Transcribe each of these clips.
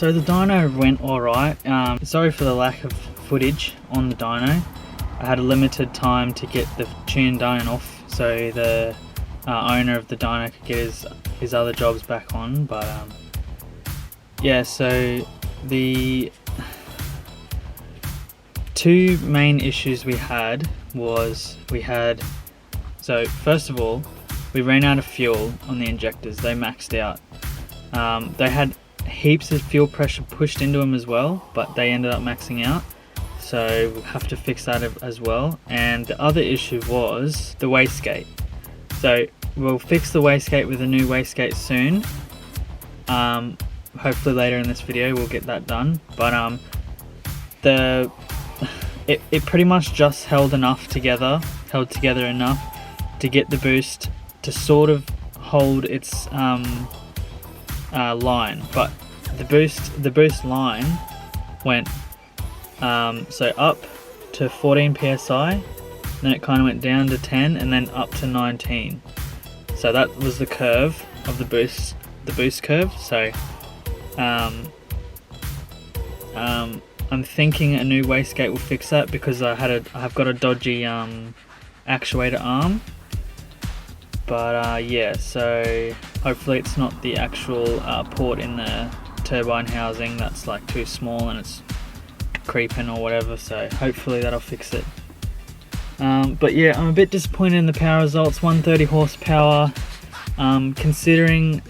So the dyno went alright. Sorry for the lack of footage on the dyno. I had a limited time to get the tune done and off, so the owner of the dyno could get his other jobs back on. But yeah, so the two main issues we had was so first of all, we ran out of fuel on the injectors. They maxed out. They had heaps of fuel pressure pushed into them as well, but they ended up maxing out, so we'll have to fix that as well. And the other issue was the wastegate. So we'll fix the wastegate with a new wastegate soon. Hopefully later in this video we'll get that done, but it pretty much just held together enough to get the boost to sort of hold its line, but the boost line went so up to 14 psi, then it kind of went down to 10 and then up to 19. So that was the curve of the boost curve. So I'm thinking a new wastegate will fix that, because I've got a dodgy actuator arm. But yeah, so hopefully it's not the actual port in the turbine housing that's like too small and it's creeping or whatever, so hopefully that'll fix it. But yeah, I'm a bit disappointed in the power results. 130 horsepower, considering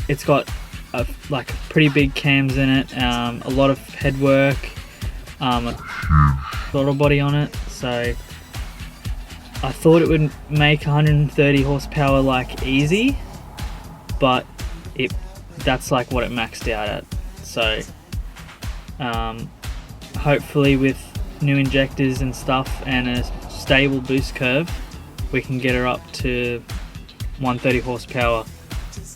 it's got like pretty big cams in it, a lot of headwork, throttle body on it, so I thought it would make 130 horsepower like easy, but that's like what it maxed out at. So hopefully with new injectors and stuff and a stable boost curve, we can get her up to 130 horsepower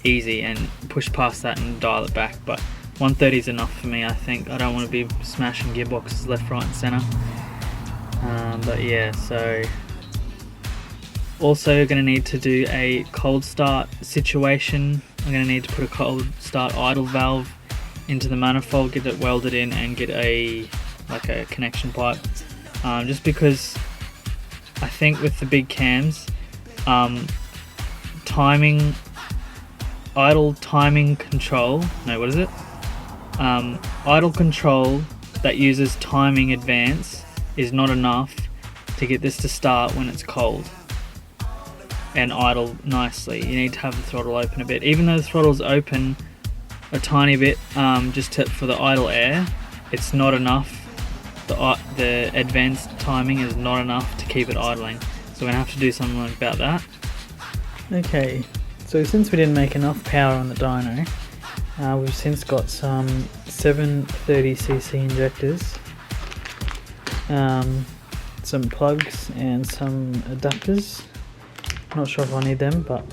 easy and push past that and dial it back. But 130 is enough for me, I think. I don't want to be smashing gearboxes left, right and center. But yeah, so also going to need to do a cold start situation. I'm going to need to put a cold start idle valve into the manifold, get it welded in and get a connection pipe, just because I think with the big cams, idle control that uses timing advance is not enough to get this to start when it's cold and idle nicely. You need to have the throttle open a bit. Even though the throttle's open a tiny bit, just for the idle air, it's not enough. The advanced timing is not enough to keep it idling, so we're gonna have to do something about that. Okay, so since we didn't make enough power on the dyno, we've since got some 730cc injectors, some plugs and some adapters. Not sure if I need them, but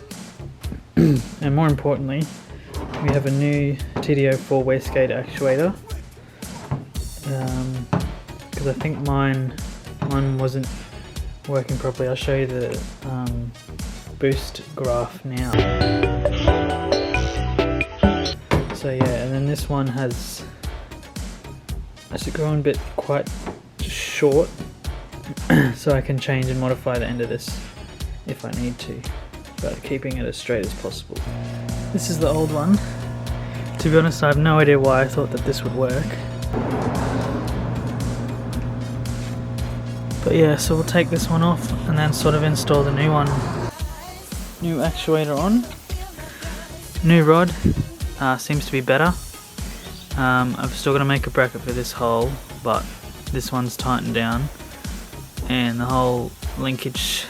and more importantly, we have a new TDO4 wastegate actuator, because I think mine wasn't working properly. I'll show you the boost graph now. So yeah, and then this one has actually grown a bit quite short, so I can change and modify the end of this if I need to, but keeping it as straight as possible. This is the old one. To be honest, I have no idea why I thought that this would work. But yeah, so we'll take this one off and then sort of install the new one. New actuator on. New rod, seems to be better. I've still got to make a bracket for this hole, but this one's tightened down and the whole linkage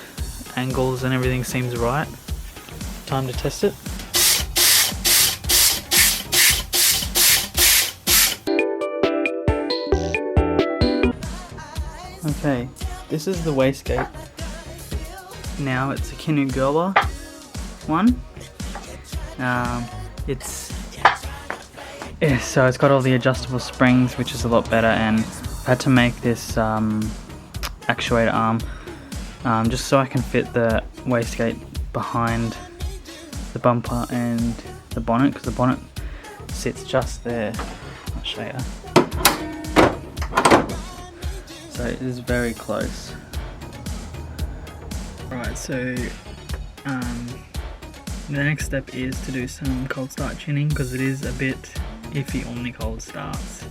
angles and everything seems right. Time to test it. Okay, this is the wastegate. Now it's a Kinu Gerber one. So it's got all the adjustable springs, which is a lot better, and I've had to make this actuator arm just so I can fit the wastegate behind the bumper and the bonnet, because the bonnet sits just there. show you. So it is very close. Right, so the next step is to do some cold start tuning because it is a bit iffy on the cold starts.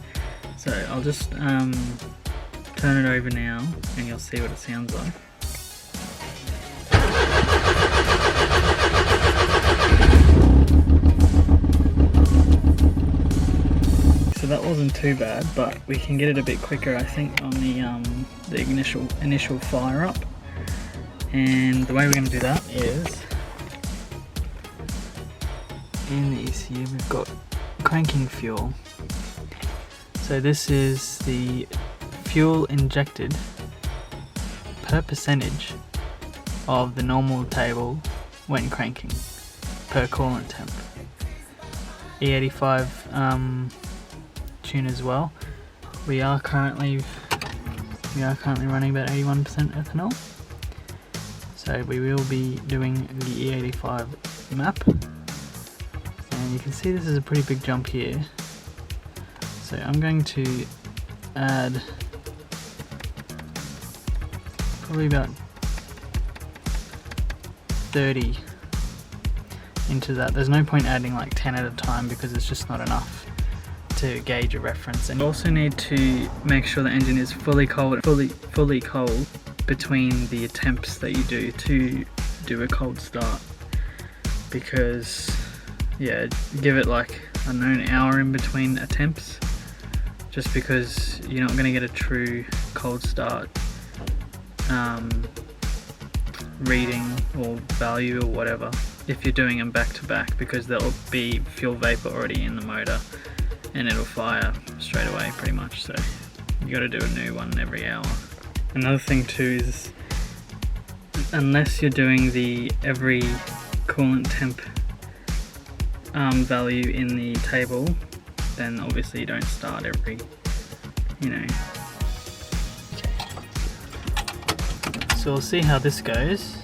So I'll just turn it over now and you'll see what it sounds like. So that wasn't too bad, but we can get it a bit quicker I think on the initial fire up. And the way we're going to do that is in the ECU we've got cranking fuel. So this is the fuel injected per percentage of the normal table when cranking per coolant temp. E85 tune as well. We are currently running about 81% ethanol. So we will be doing the E85 map. And you can see this is a pretty big jump here. So I'm going to add probably about 30 into that. There's no point adding like 10 at a time because it's just not enough to gauge a reference. And you also need to make sure the engine is fully cold between the attempts that you do to do a cold start, because yeah, give it like, I don't know, an hour in between attempts, just because you're not going to get a true cold start reading or value or whatever if you're doing them back to back, because there'll be fuel vapor already in the motor and it'll fire straight away pretty much. So you got to do a new one every hour. Another thing too is, unless you're doing the every coolant temp value in the table, then obviously you don't start every, you know. Okay. So we'll see how this goes.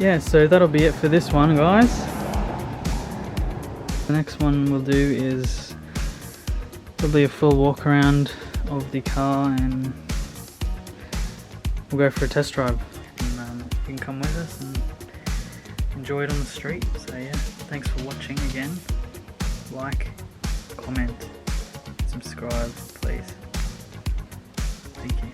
Yeah, so that'll be it for this one, guys. The next one we'll do is probably a full walk around of the car and we'll go for a test drive. And you can come with us and enjoy it on the street. So yeah, thanks for watching again. Like, comment, subscribe, please. Thank you.